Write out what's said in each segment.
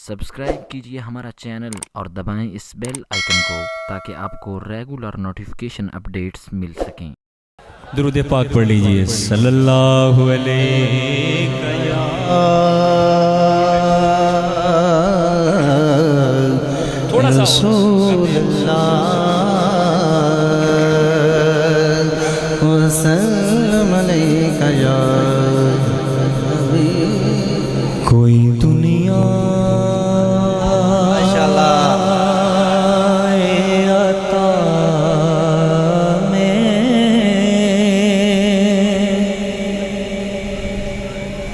Subscribe کیجیے ہمارا channel اور دبائیں اس بیل آئیکن کو تاکہ آپ کو ریگولر نوٹیفیکیشن اپڈیٹس مل سکیں۔ درود پاک پڑھ لیجئے صلی اللہ علیہ تھوڑا سا رسول اللہ وسلم علیک یا حبیب۔ کوئی دنیا عطا میں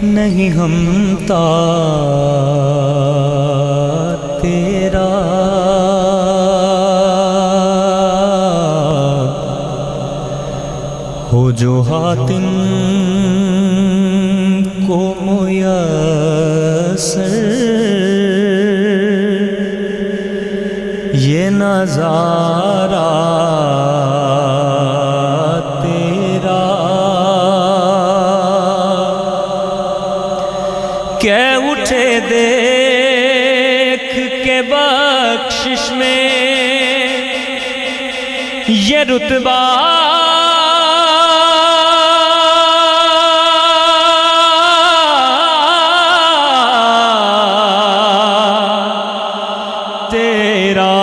نہیں ہمتا تیرا ہو جو حاتم کو میسر یہ نظارہ تیرا کہ اٹھے دیکھ کے بخشش میں یہ رتبہ تیرا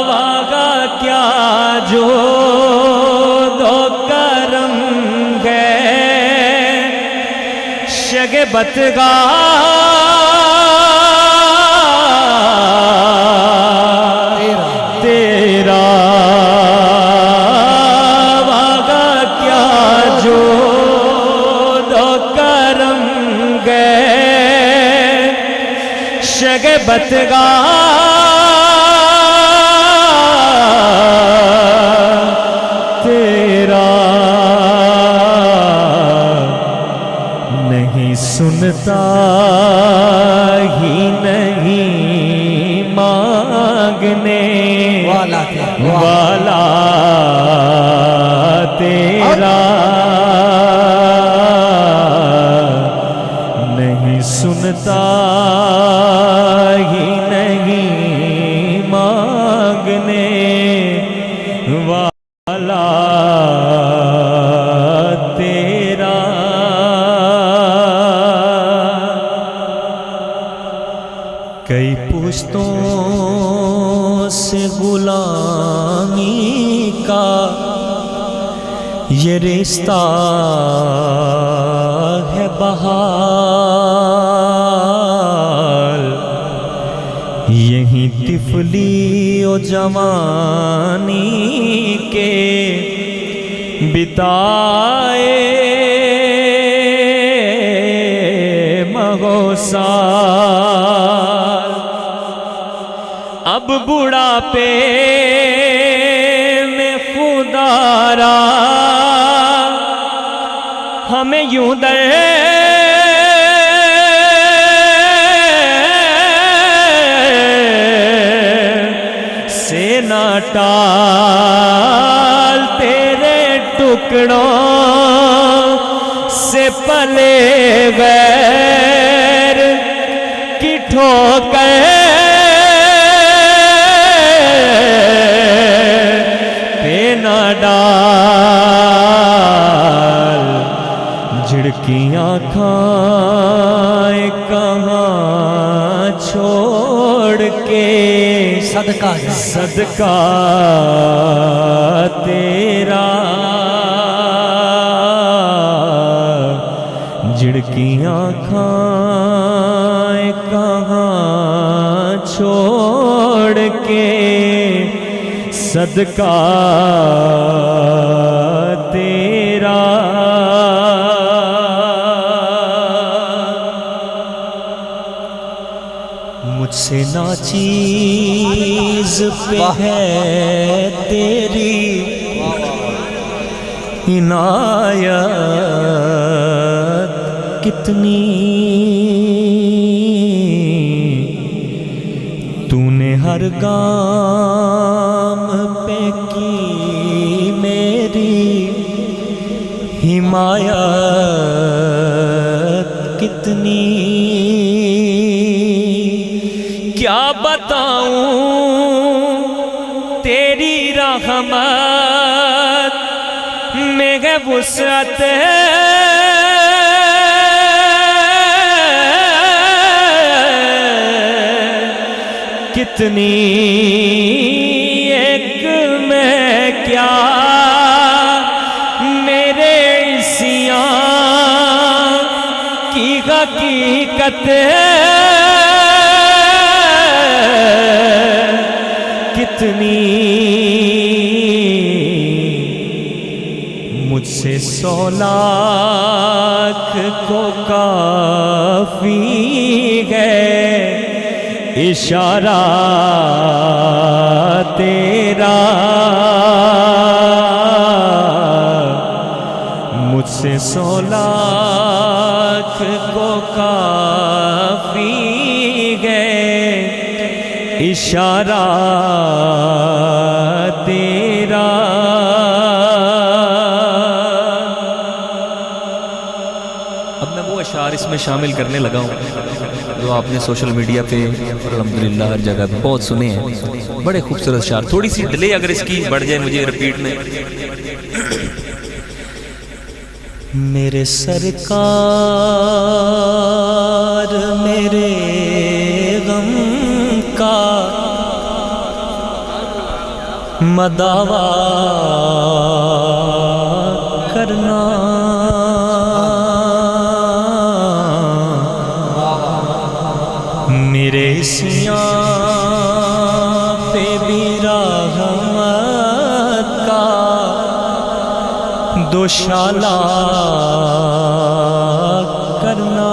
واگا کیا جو دو کرم ہے شگبتگار تیرا واگا کیا جو دو کرم ہے شگبتگار تیرا نہیں سنتا ہی نہیں مانگنے والا تیرا نہیں سنتا ہی نہیں مانگنے والا تیرا کئی پشتوں سے غلامی کا یہ رشتہ ہے بحال یہیں طفلی و جوانی کے بتائے مہو سال اب بڑھاپے میں خدا را ہمیں یوں در سے نہ ٹال تیرے ٹکڑوں سے پلے غیر کی ٹھوکر پہ نہ ڈال جھڑکی آنکھیں کہاں چھوڑ کے صدقہ تیرا جھڑکی آنکھیں کہاں چھوڑ کے صدقہ تیرا مجھ سے ناچیز پہ ہے تیری عنایت کتنی تو نے ہر گام پہ کی میری حمایت کتنی بتاؤں تیری رحمت میں ہے وسعت کتنی ایک میں کیا میرے عصیان کی حقیقت کتنی مجھ سے 100 لاکھ کو کافی ہے اشارہ تیرا مجھ سے 100 لاکھ کو کافی ہے اشارہ تیرا اب میں وہ اشعار اس میں شامل کرنے لگا ہوں جو آپ نے سوشل میڈیا پہ الحمدللہ ہر جگہ پہ بہت سنے ہیں بڑے خوبصورت اشعار تھوڑی سی ڈیلے اگر اس کی بڑھ جائے مجھے رپیٹ میں میرے سرکار میرے غم کا مداوا کرنا میرے عصیان پہ بھی رحمت کا دوشالہ کرنا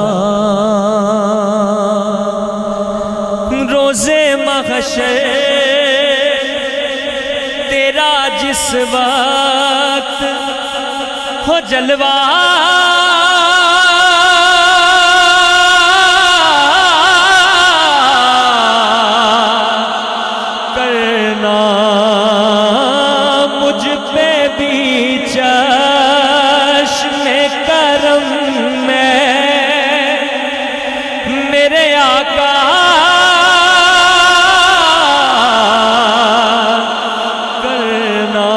روز محشر تیرا جس وقت ہو جلوہ کرنا مجھ پہ بھی چشم کرم میں میرے آقا کرنا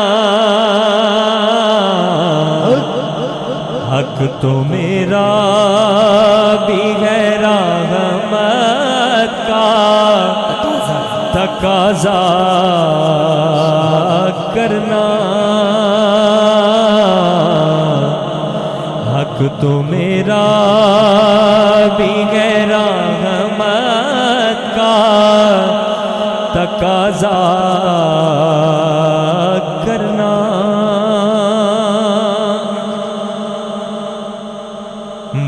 حق تو میرا بھی ہے رحمت کا تقاضا کرنا حق تو میرا بھی ہے رحمت کا تقاضا کرنا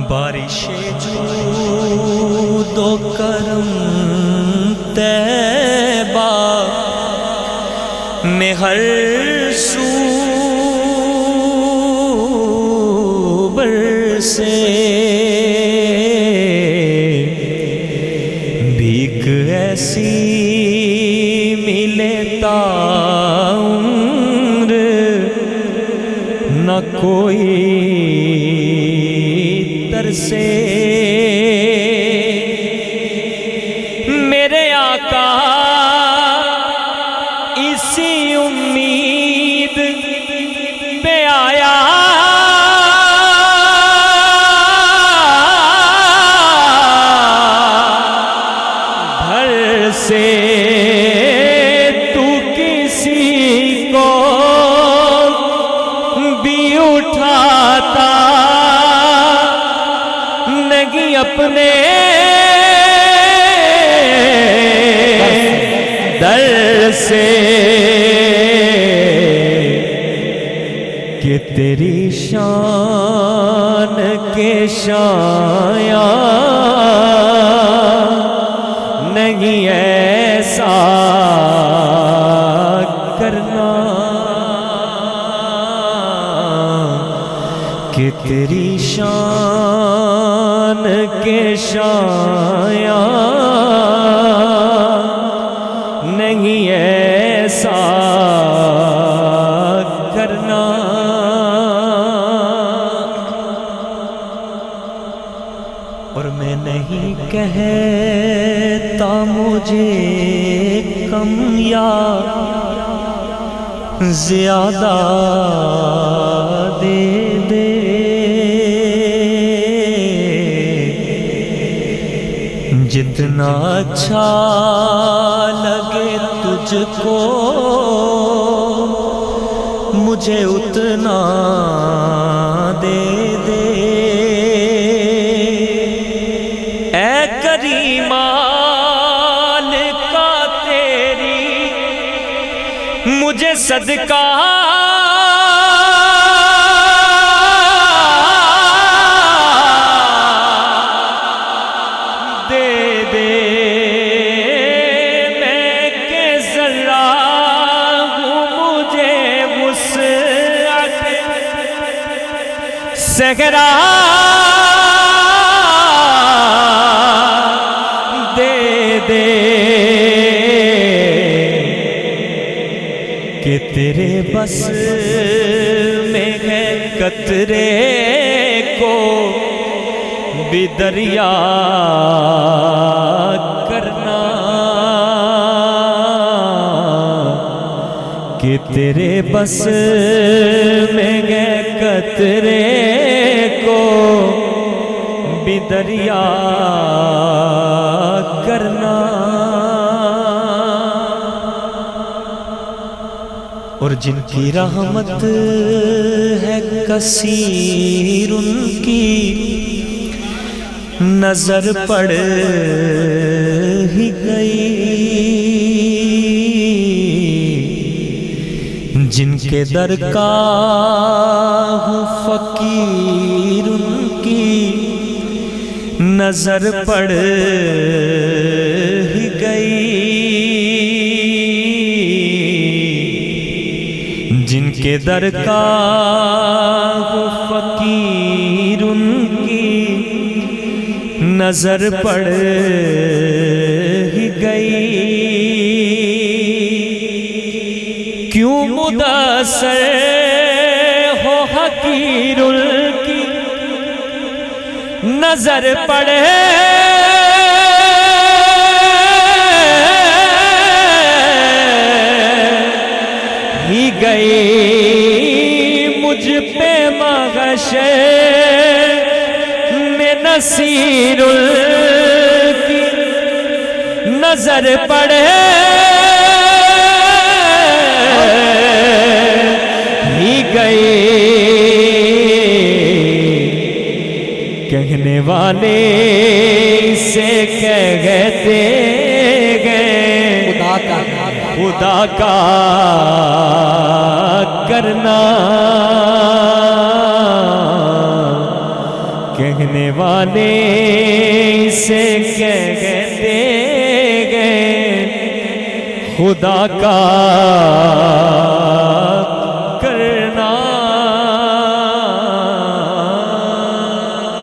بارش جود و کرم طیبہ میں ہر سو برسے بھیک ایسی ملے تا عمر نہ کوئی ترسے میرے آقا اسی امید پہ آیا گھر سے تو کسی کو بھی اٹھاتا نہیں اپنے در سے کہ تیری شان کے شایاں نہیں ایسا کرنا کہ تیری شان کے شایاں نہیں ایسا کرنا اور میں نہیں کہتا مجھے کم یا زیادہ دے دے، جتنا اچھا لگے تجھ کو مجھے اتنا دے دے، اے کریم کا تیری مجھے صدقہ دے دے، میں کہ ذرا ہوں مجھے وسعت صحرا دے دے، کہ تیرے بس میں ہے قطرے کو بھی دریا کرنا، کہ تیرے بس میں ہے قطرے کو بھی دریا کرنا، اور جن کی رحمت ہے کثیر ان کی نظر پڑ ہی گئی، جن کے درگاہ فقیر ان کی نظر پڑ ہی گئی، جن کے درگاہ فقیر ان کی نظر پڑ ہی گئی، کیوں مدثر ہو حقیر ان کی نظر پڑے ہی گئی، مجھ پہ محشر میں نصیر کی نظر پڑے ہی گئی، کہنے والے سے کہتے گئے خدا کا کرنا، کہنے والے سے کہتے گئے خدا کا